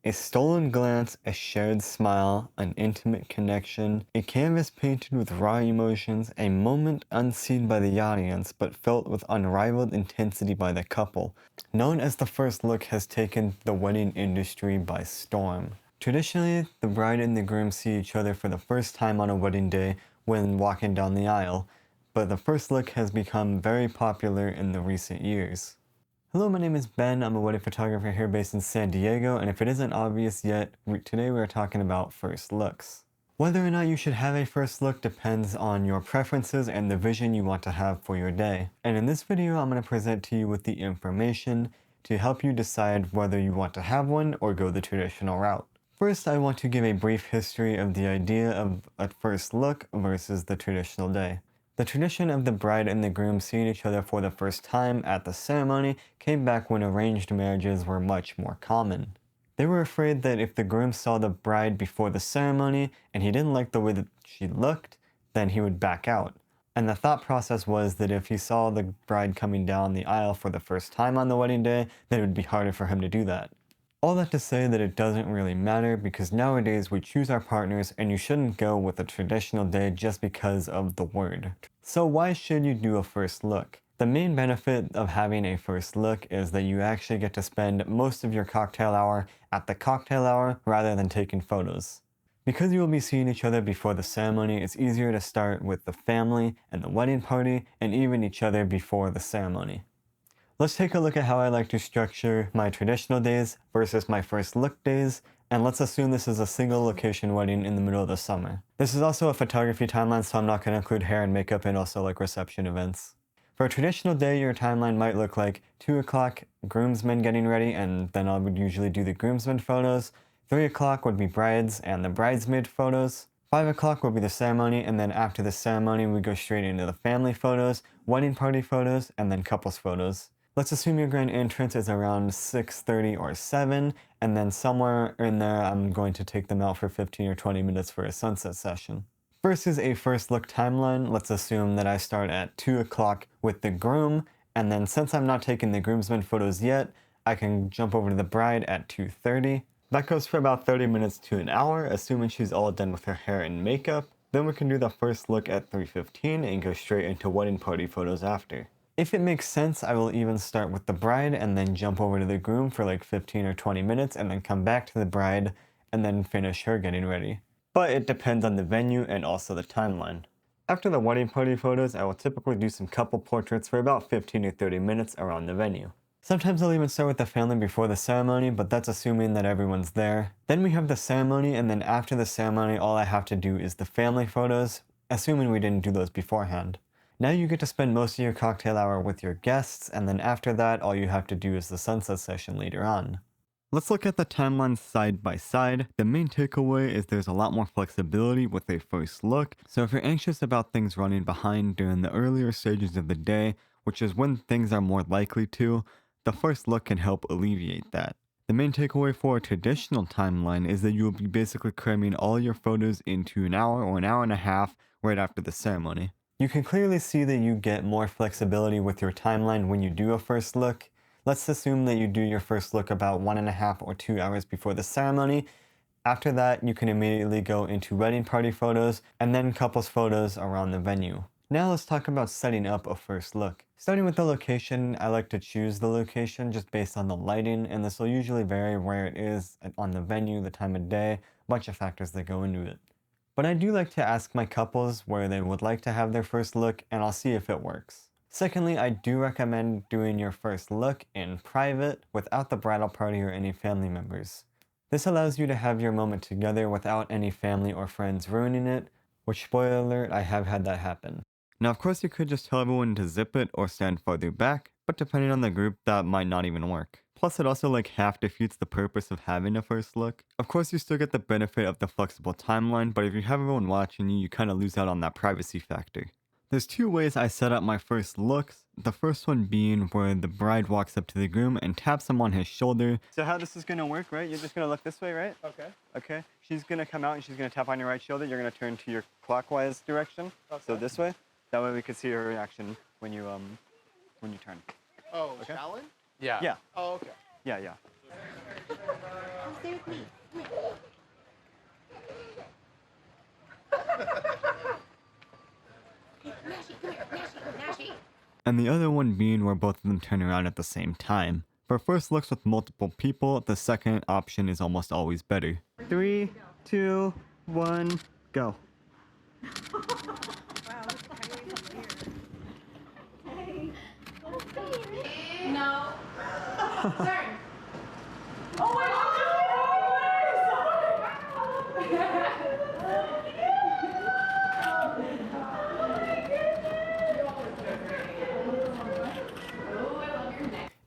A stolen glance, a shared smile, an intimate connection, a canvas painted with raw emotions, a moment unseen by the audience but felt with unrivaled intensity by the couple, known as the first look, has taken the wedding industry by storm. Traditionally, the bride and the groom see each other for the first time on a wedding day when walking down the aisle, but the first look has become very popular in the recent years. Hello, my name is Ben. I'm a wedding photographer here based in San Diego, and if it isn't obvious yet, today we're talking about first looks. Whether or not you should have a first look depends on your preferences and the vision you want to have for your day. And in this video, I'm going to present to you with the information to help you decide whether you want to have one or go the traditional route. First, I want to give a brief history of the idea of a first look versus the traditional day. The tradition of the bride and the groom seeing each other for the first time at the ceremony came back when arranged marriages were much more common. They were afraid that if the groom saw the bride before the ceremony and he didn't like the way that she looked, then he would back out. And the thought process was that if he saw the bride coming down the aisle for the first time on the wedding day, then it would be harder for him to do that. All that to say that it doesn't really matter because nowadays we choose our partners and you shouldn't go with a traditional day just because of the word. So why should you do a first look? The main benefit of having a first look is that you actually get to spend most of your cocktail hour at the cocktail hour rather than taking photos. Because you will be seeing each other before the ceremony, it's easier to start with the family and the wedding party and even each other before the ceremony. Let's take a look at how I like to structure my traditional days versus my first look days, and let's assume this is a single location wedding in the middle of the summer. This is also a photography timeline, so I'm not going to include hair and makeup and also like reception events. For a traditional day, your timeline might look like 2 o'clock, groomsmen getting ready, and then I would usually do the groomsmen photos. 3 o'clock would be brides and the bridesmaid photos. 5 o'clock would be the ceremony, and then after the ceremony, we go straight into the family photos, wedding party photos, and then couples photos. Let's assume your grand entrance is around 6:30 or 7, and then somewhere in there I'm going to take them out for 15 or 20 minutes for a sunset session. Versus a first look timeline, let's assume that I start at 2 o'clock with the groom, and then since I'm not taking the groomsmen photos yet, I can jump over to the bride at 2:30. That goes for about 30 minutes to an hour, assuming she's all done with her hair and makeup. Then we can do the first look at 3:15 and go straight into wedding party photos after. If it makes sense, I will even start with the bride and then jump over to the groom for like 15 or 20 minutes and then come back to the bride and then finish her getting ready. But it depends on the venue and also the timeline. After the wedding party photos, I will typically do some couple portraits for about 15 to 30 minutes around the venue. Sometimes I'll even start with the family before the ceremony, but that's assuming that everyone's there. Then we have the ceremony, and then after the ceremony, all I have to do is the family photos, assuming we didn't do those beforehand. Now you get to spend most of your cocktail hour with your guests, and then after that, all you have to do is the sunset session later on. Let's look at the timelines side by side. The main takeaway is there's a lot more flexibility with a first look, so if you're anxious about things running behind during the earlier stages of the day, which is when things are more likely to, the first look can help alleviate that. The main takeaway for a traditional timeline is that you will be basically cramming all your photos into an hour or an hour and a half right after the ceremony. You can clearly see that you get more flexibility with your timeline when you do a first look. Let's assume that you do your first look about 1.5 or 2 hours before the ceremony. After that, you can immediately go into wedding party photos and then couples photos around the venue. Now let's talk about setting up a first look. Starting with the location, I like to choose the location just based on the lighting, and this will usually vary where it is on the venue, the time of day, a bunch of factors that go into it. But I do like to ask my couples where they would like to have their first look, and I'll see if it works. Secondly, I do recommend doing your first look in private without the bridal party or any family members. This allows you to have your moment together without any family or friends ruining it, which, spoiler alert, I have had that happen. Now, of course, you could just tell everyone to zip it or stand farther back, but depending on the group, that might not even work. Plus, it also like half defeats the purpose of having a first look. Of course, you still get the benefit of the flexible timeline, but if you have everyone watching you, you kind of lose out on that privacy factor. There's two ways I set up my first looks. The first one being where the bride walks up to the groom and taps him on his shoulder. So how this is going to work, right? You're just going to look this way, right? Okay. Okay. She's going to come out and she's going to tap on your right shoulder. You're going to turn to your clockwise direction. Okay. So this way. That way we can see her reaction when you turn. Oh, Okay. challenge? Yeah. Oh, okay. Yeah. stay with me. Come here. Nashi, come here. Nashi. And the other one being where both of them turn around at the same time. For first looks with multiple people, the second option is almost always better. 3, 2, 1, go. No. Turn. Oh my God!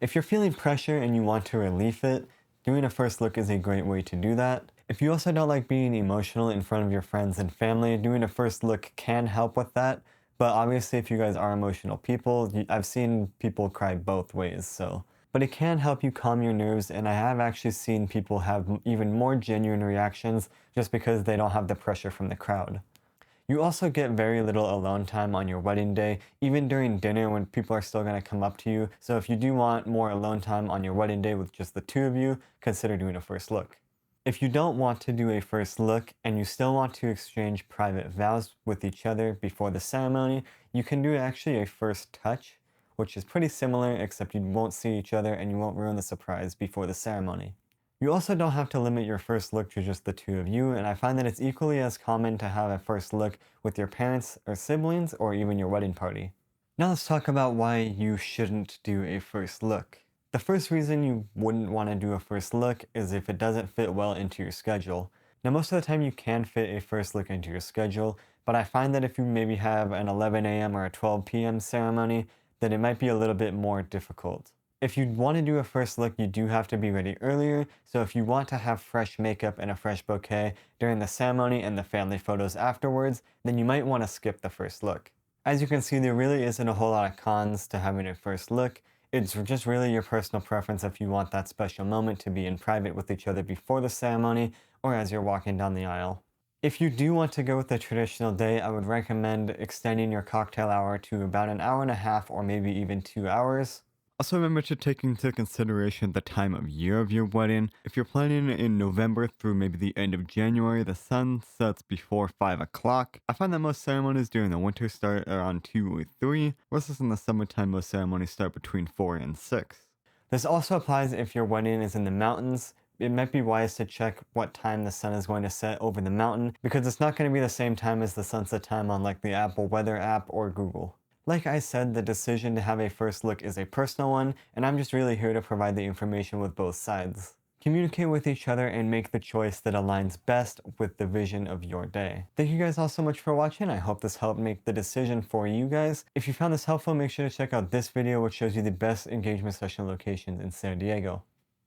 If you're feeling pressure and you want to relieve it, doing a first look is a great way to do that. If you also don't like being emotional in front of your friends and family, doing a first look can help with that. But obviously, if you guys are emotional people, I've seen people cry both ways, so. But it can help you calm your nerves, and I have actually seen people have even more genuine reactions just because they don't have the pressure from the crowd. You also get very little alone time on your wedding day, even during dinner when people are still going to come up to you. So if you do want more alone time on your wedding day with just the two of you, consider doing a first look. If you don't want to do a first look and you still want to exchange private vows with each other before the ceremony, you can do actually a first touch, which is pretty similar except you won't see each other and you won't ruin the surprise before the ceremony. You also don't have to limit your first look to just the two of you, and I find that it's equally as common to have a first look with your parents or siblings or even your wedding party. Now let's talk about why you shouldn't do a first look. The first reason you wouldn't want to do a first look is if it doesn't fit well into your schedule. Now most of the time you can fit a first look into your schedule, but I find that if you maybe have an 11 a.m. or a 12 p.m. ceremony, then it might be a little bit more difficult. If you want to do a first look, you do have to be ready earlier, so if you want to have fresh makeup and a fresh bouquet during the ceremony and the family photos afterwards, then you might want to skip the first look. As you can see, there really isn't a whole lot of cons to having a first look. It's just really your personal preference if you want that special moment to be in private with each other before the ceremony or as you're walking down the aisle. If you do want to go with the traditional day, I would recommend extending your cocktail hour to about an hour and a half or maybe even 2 hours. Also remember to take into consideration the time of year of your wedding. If you're planning in November through maybe the end of January, the sun sets before 5 o'clock. I find that most ceremonies during the winter start around 2 or 3, versus in the summertime most ceremonies start between 4 and 6. This also applies if your wedding is in the mountains. It might be wise to check what time the sun is going to set over the mountain, because it's not going to be the same time as the sunset time on like the Apple Weather app or Google. Like I said, the decision to have a first look is a personal one, and I'm just really here to provide the information with both sides. Communicate with each other and make the choice that aligns best with the vision of your day. Thank you guys all so much for watching. I hope this helped make the decision for you guys. If you found this helpful, make sure to check out this video, which shows you the best engagement session locations in San Diego.